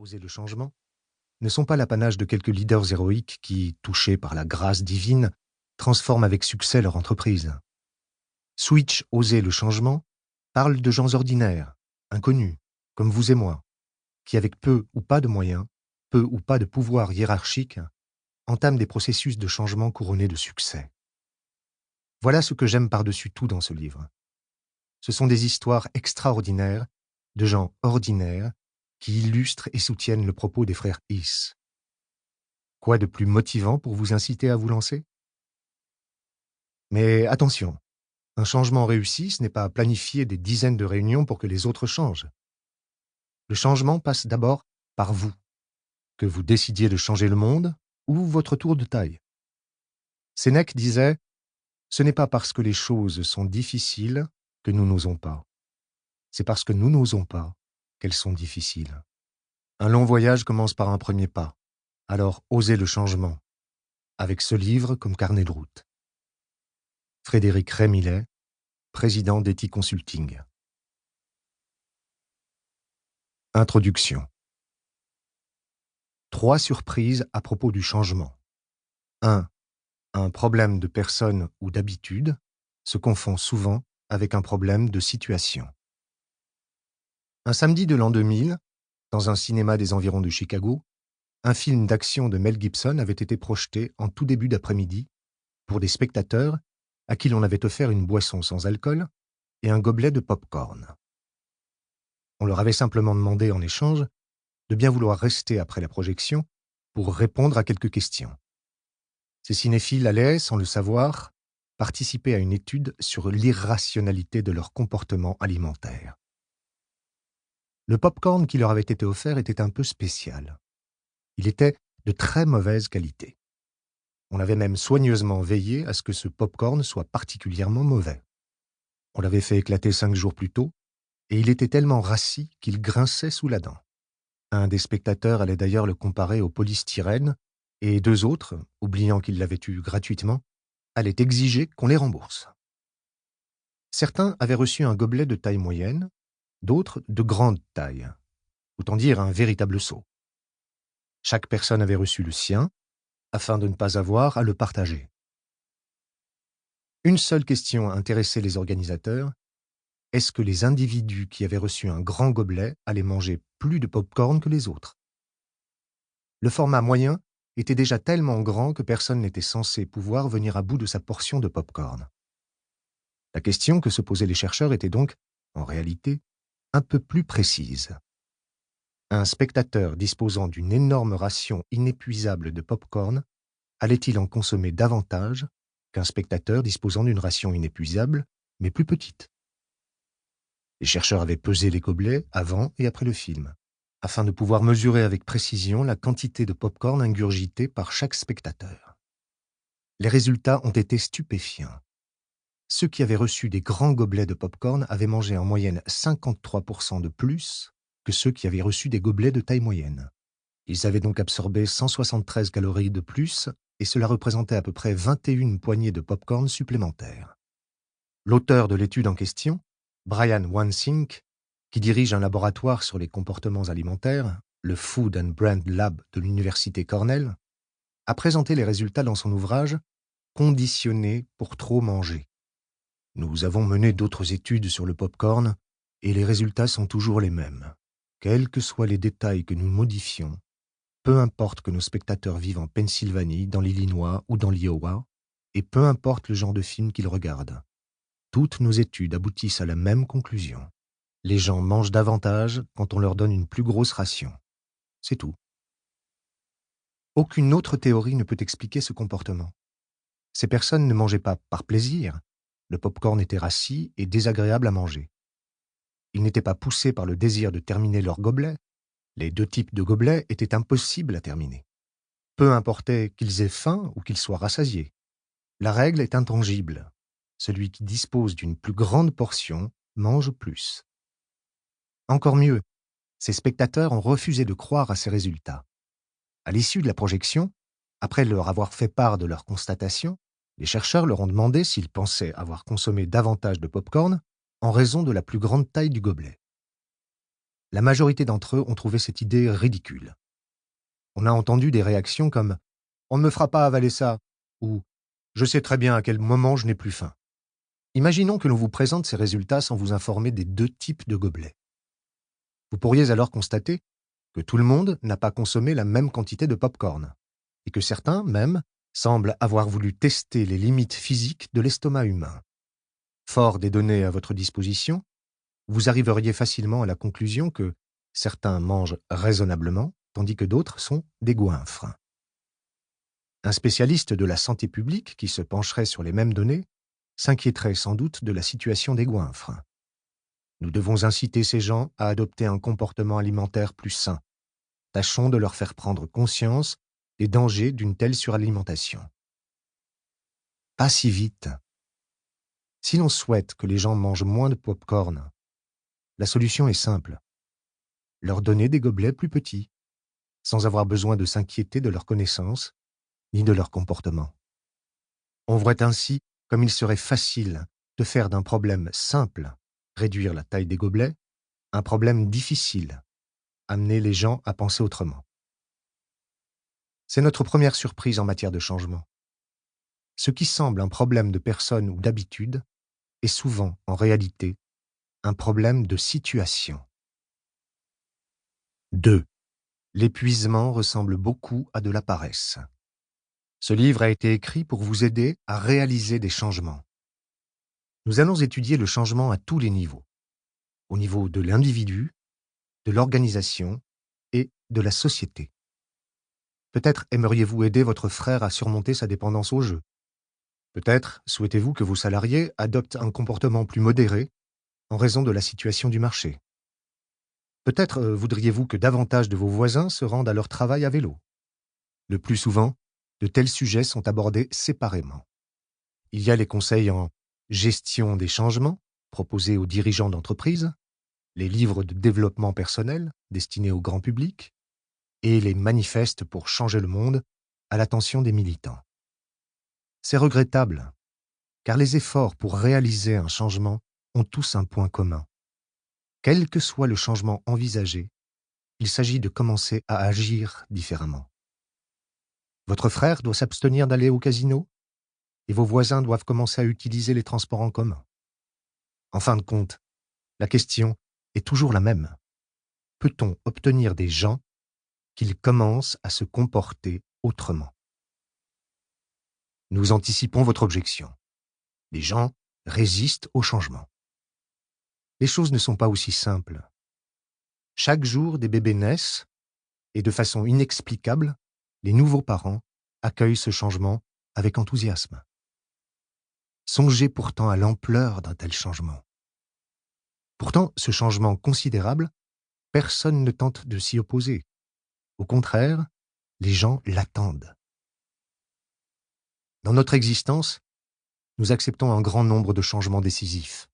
oser le changement, ne sont pas l'apanage de quelques leaders héroïques qui, touchés par la grâce divine, transforment avec succès leur entreprise. Switch Oser le changement parle de gens ordinaires, inconnus, comme vous et moi, qui, avec peu ou pas de moyens, peu ou pas de pouvoir hiérarchique, entament des processus de changement couronnés de succès. Voilà ce que j'aime par-dessus tout dans ce livre. Ce sont des histoires extraordinaires de gens ordinaires qui illustrent et soutiennent le propos des frères Hiss. Quoi de plus motivant pour vous inciter à vous lancer? Mais attention, un changement réussi, ce n'est pas planifier des dizaines de réunions pour que les autres changent. Le changement passe d'abord par vous, que vous décidiez de changer le monde ou votre tour de taille. Sénèque disait « Ce n'est pas parce que les choses sont difficiles que nous n'osons pas. C'est parce que nous n'osons pas qu'elles sont difficiles. » Un long voyage commence par un premier pas. Alors osez le changement, avec ce livre comme carnet de route. Frédéric Rémillet, président d'Ethic Consulting. Introduction. 3 surprises à propos du changement. 1. Un problème de personne ou d'habitude se confond souvent avec un problème de situation. Un samedi de l'an 2000, dans un cinéma des environs de Chicago, un film d'action de Mel Gibson avait été projeté en tout début d'après-midi pour des spectateurs à qui l'on avait offert une boisson sans alcool et un gobelet de pop-corn. On leur avait simplement demandé en échange de bien vouloir rester après la projection pour répondre à quelques questions. Ces cinéphiles allaient, sans le savoir, participer à une étude sur l'irrationalité de leur comportement alimentaire. Le pop-corn qui leur avait été offert était un peu spécial. Il était de très mauvaise qualité. On avait même soigneusement veillé à ce que ce pop-corn soit particulièrement mauvais. On l'avait fait éclater 5 jours plus tôt, et il était tellement rassis qu'il grinçait sous la dent. Un des spectateurs allait d'ailleurs le comparer au polystyrène, et 2 autres, oubliant qu'ils l'avaient eu gratuitement, allaient exiger qu'on les rembourse. Certains avaient reçu un gobelet de taille moyenne, d'autres de grande taille, autant dire un véritable seau. Chaque personne avait reçu le sien, afin de ne pas avoir à le partager. Une seule question intéressait les organisateurs: est-ce que les individus qui avaient reçu un grand gobelet allaient manger plus de pop-corn que les autres? Le format moyen était déjà tellement grand que personne n'était censé pouvoir venir à bout de sa portion de pop-corn. La question que se posaient les chercheurs était donc, en réalité, un peu plus précise. Un spectateur disposant d'une énorme ration inépuisable de pop-corn allait-il en consommer davantage qu'un spectateur disposant d'une ration inépuisable, mais plus petite? Les chercheurs avaient pesé les gobelets avant et après le film, afin de pouvoir mesurer avec précision la quantité de pop-corn ingurgitée par chaque spectateur. Les résultats ont été stupéfiants. Ceux qui avaient reçu des grands gobelets de pop-corn avaient mangé en moyenne 53% de plus que ceux qui avaient reçu des gobelets de taille moyenne. Ils avaient donc absorbé 173 calories de plus, et cela représentait à peu près 21 poignées de pop-corn supplémentaires. L'auteur de l'étude en question, Brian Wansink, qui dirige un laboratoire sur les comportements alimentaires, le Food and Brand Lab de l'Université Cornell, a présenté les résultats dans son ouvrage « Conditionné pour trop manger ». Nous avons mené d'autres études sur le pop-corn et les résultats sont toujours les mêmes. Quels que soient les détails que nous modifions, peu importe que nos spectateurs vivent en Pennsylvanie, dans l'Illinois ou dans l'Iowa, et peu importe le genre de film qu'ils regardent, toutes nos études aboutissent à la même conclusion. Les gens mangent davantage quand on leur donne une plus grosse ration. C'est tout. Aucune autre théorie ne peut expliquer ce comportement. Ces personnes ne mangeaient pas par plaisir. Le pop-corn était rassis et désagréable à manger. Ils n'étaient pas poussés par le désir de terminer leur gobelet. Les 2 types de gobelets étaient impossibles à terminer. Peu importait qu'ils aient faim ou qu'ils soient rassasiés. La règle est intangible. Celui qui dispose d'une plus grande portion mange plus. Encore mieux, ces spectateurs ont refusé de croire à ces résultats. À l'issue de la projection, après leur avoir fait part de leur constatation, les chercheurs leur ont demandé s'ils pensaient avoir consommé davantage de pop-corn en raison de la plus grande taille du gobelet. La majorité d'entre eux ont trouvé cette idée ridicule. On a entendu des réactions comme « On ne me fera pas avaler ça » ou « Je sais très bien à quel moment je n'ai plus faim ». Imaginons que l'on vous présente ces résultats sans vous informer des deux types de gobelets. Vous pourriez alors constater que tout le monde n'a pas consommé la même quantité de pop-corn, et que certains, même, semblent avoir voulu tester les limites physiques de l'estomac humain. Fort des données à votre disposition, vous arriveriez facilement à la conclusion que certains mangent raisonnablement, tandis que d'autres sont des goinfres. Un spécialiste de la santé publique qui se pencherait sur les mêmes données s'inquiéterait sans doute de la situation des goinfres. Nous devons inciter ces gens à adopter un comportement alimentaire plus sain. Tâchons de leur faire prendre conscience des dangers d'une telle suralimentation. Pas si vite. Si l'on souhaite que les gens mangent moins de pop-corn, la solution est simple. Leur donner des gobelets plus petits, sans avoir besoin de s'inquiéter de leur connaissance ni de leur comportement. On voit ainsi comme il serait facile de faire d'un problème simple, réduire la taille des gobelets, un problème difficile, amener les gens à penser autrement. C'est notre première surprise en matière de changement. Ce qui semble un problème de personne ou d'habitude est souvent, en réalité, un problème de situation. 2. L'épuisement ressemble beaucoup à de la paresse. Ce livre a été écrit pour vous aider à réaliser des changements. Nous allons étudier le changement à tous les niveaux, au niveau de l'individu, de l'organisation et de la société. Peut-être aimeriez-vous aider votre frère à surmonter sa dépendance au jeu. Peut-être souhaitez-vous que vos salariés adoptent un comportement plus modéré en raison de la situation du marché. Peut-être voudriez-vous que davantage de vos voisins se rendent à leur travail à vélo. Le plus souvent, de tels sujets sont abordés séparément. Il y a les conseils en gestion des changements proposés aux dirigeants d'entreprise, les livres de développement personnel destinés au grand public et les manifestes pour changer le monde à l'attention des militants. C'est regrettable, car les efforts pour réaliser un changement ont tous un point commun. Quel que soit le changement envisagé, il s'agit de commencer à agir différemment. Votre frère doit s'abstenir d'aller au casino et vos voisins doivent commencer à utiliser les transports en commun. En fin de compte, la question est toujours la même. Peut-on obtenir des gens qu'ils commencent à se comporter autrement? Nous anticipons votre objection. Les gens résistent au changement. Les choses ne sont pas aussi simples. Chaque jour, des bébés naissent et de façon inexplicable, les nouveaux parents accueillent ce changement avec enthousiasme. Songez pourtant à l'ampleur d'un tel changement. Pourtant, ce changement considérable, personne ne tente de s'y opposer. Au contraire, les gens l'attendent. Dans notre existence, nous acceptons un grand nombre de changements décisifs.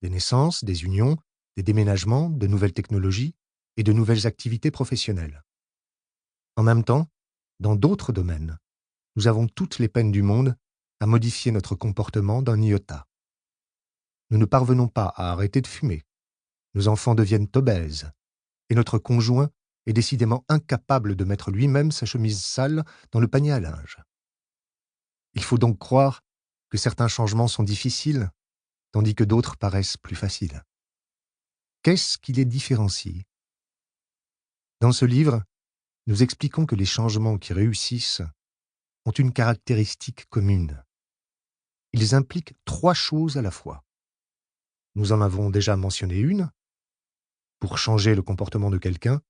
Des naissances, des unions, des déménagements, de nouvelles technologies et de nouvelles activités professionnelles. En même temps, dans d'autres domaines, nous avons toutes les peines du monde à modifier notre comportement d'un iota. Nous ne parvenons pas à arrêter de fumer. Nos enfants deviennent obèses. Et notre conjoint est décidément incapable de mettre lui-même sa chemise sale dans le panier à linge. Il faut donc croire que certains changements sont difficiles, tandis que d'autres paraissent plus faciles. Qu'est-ce qui les différencie? Dans ce livre, nous expliquons que les changements qui réussissent ont une caractéristique commune. Ils impliquent 3 choses à la fois. Nous en avons déjà mentionné une. Pour changer le comportement de quelqu'un,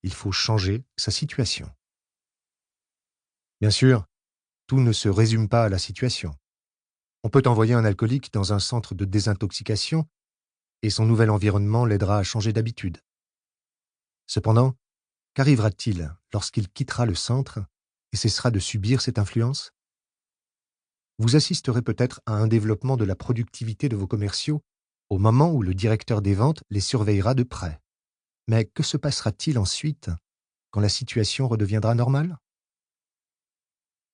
il faut changer sa situation. Bien sûr, tout ne se résume pas à la situation. On peut envoyer un alcoolique dans un centre de désintoxication et son nouvel environnement l'aidera à changer d'habitude. Cependant, qu'arrivera-t-il lorsqu'il quittera le centre et cessera de subir cette influence? Vous assisterez peut-être à un développement de la productivité de vos commerciaux au moment où le directeur des ventes les surveillera de près. Mais que se passera-t-il ensuite quand la situation redeviendra normale?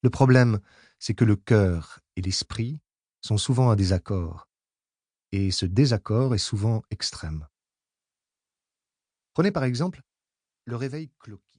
Le problème, c'est que le cœur et l'esprit sont souvent en désaccord, et ce désaccord est souvent extrême. Prenez par exemple le réveil cloqué.